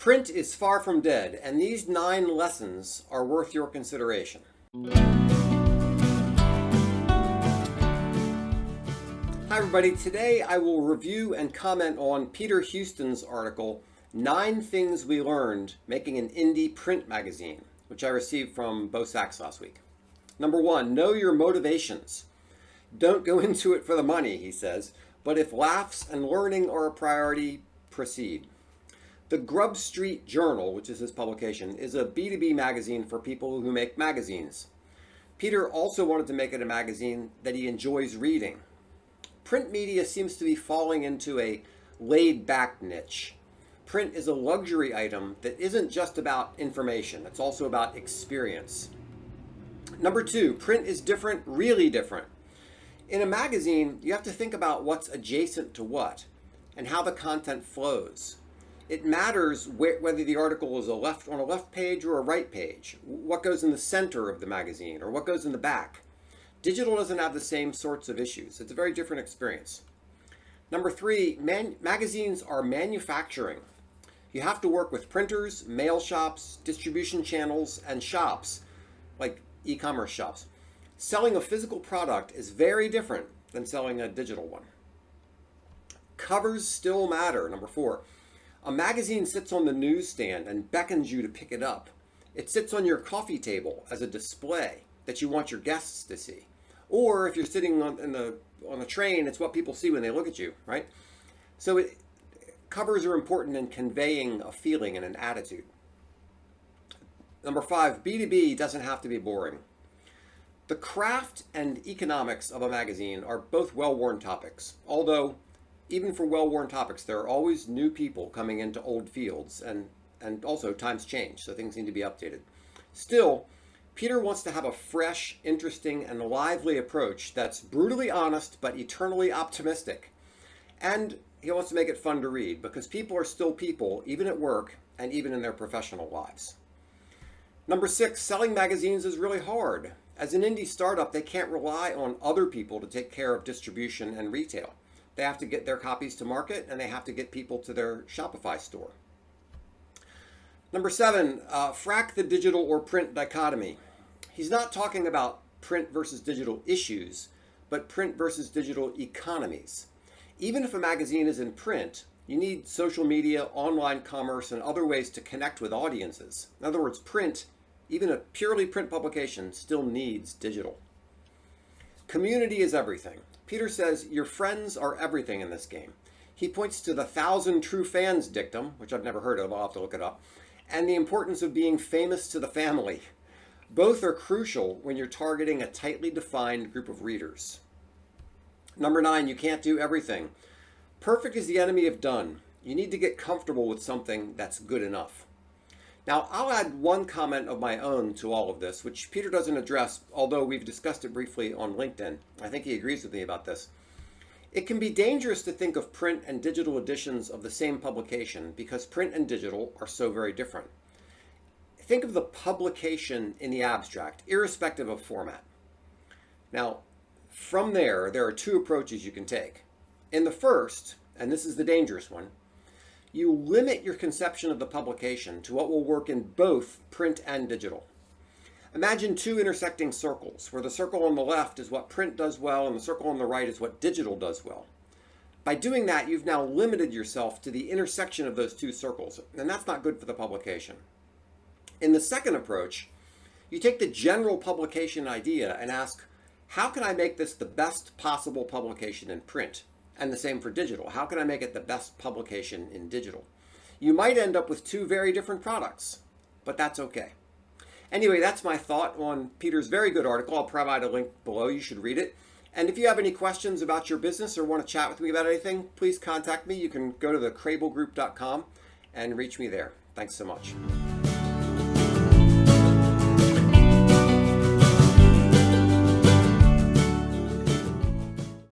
Print is far from dead, and these 9 lessons are worth your consideration. Hi everybody, today I will review and comment on Peter Houston's article, 9 Things We Learned Making an Indie Print Magazine, which I received from Bo Sachs last week. Number 1, know your motivations. Don't go into it for the money, he says, but if laughs and learning are a priority, proceed. The Grub Street Journal, which is his publication, is a B2B magazine for people who make magazines. Peter also wanted to make it a magazine that he enjoys reading. Print media seems to be falling into a laid-back niche. Print is a luxury item that isn't just about information, it's also about experience. Number 2, print is different, really different. In a magazine, you have to think about what's adjacent to what and how the content flows. It matters whether the article is on a left page or a right page, what goes in the center of the magazine or what goes in the back. Digital doesn't have the same sorts of issues. It's a very different experience. Number 3, magazines are manufacturing. You have to work with printers, mail shops, distribution channels, and shops, like e-commerce shops. Selling a physical product is very different than selling a digital one. Covers still matter. Number 4, a magazine sits on the newsstand and beckons you to pick it up. It sits on your coffee table as a display that you want your guests to see. Or if you're sitting on a train, it's what people see when they look at you, right? So covers are important in conveying a feeling and an attitude. Number 5, B2B doesn't have to be boring. The craft and economics of a magazine are both well-worn topics, although even for well-worn topics, there are always new people coming into old fields, and also times change, so things need to be updated. Still, Peter wants to have a fresh, interesting, and lively approach that's brutally honest but eternally optimistic. And he wants to make it fun to read, because people are still people, even at work and even in their professional lives. Number 6, selling magazines is really hard. As an indie startup, they can't rely on other people to take care of distribution and retail. They have to get their copies to market, and they have to get people to their Shopify store. Number 7, frack the digital or print dichotomy. He's not talking about print versus digital issues, but print versus digital economies. Even if a magazine is in print, you need social media, online commerce, and other ways to connect with audiences. In other words, print, even a purely print publication, still needs digital. Community is everything. Peter says your friends are everything in this game. He points to the 1,000 true fans dictum, which I've never heard of, I'll have to look it up, and the importance of being famous to the family. Both are crucial when you're targeting a tightly defined group of readers. Number 9, you can't do everything. Perfect is the enemy of done. You need to get comfortable with something that's good enough. Now, I'll add one comment of my own to all of this, which Peter doesn't address, although we've discussed it briefly on LinkedIn. I think he agrees with me about this. It can be dangerous to think of print and digital editions of the same publication because print and digital are so very different. Think of the publication in the abstract, irrespective of format. Now, from there are 2 approaches you can take. In the first, and this is the dangerous one, you limit your conception of the publication to what will work in both print and digital. Imagine 2 intersecting circles, where the circle on the left is what print does well and the circle on the right is what digital does well. By doing that, you've now limited yourself to the intersection of those 2 circles, and that's not good for the publication. In the second approach, you take the general publication idea and ask, how can I make this the best possible publication in print? And the same for digital. How can I make it the best publication in digital? You might end up with 2 very different products, but that's okay. Anyway, that's my thought on Peter's very good article. I'll provide a link below. You should read it. And if you have any questions about your business or want to chat with me about anything, please contact me. You can go to thecrablegroup.com and reach me there. Thanks so much.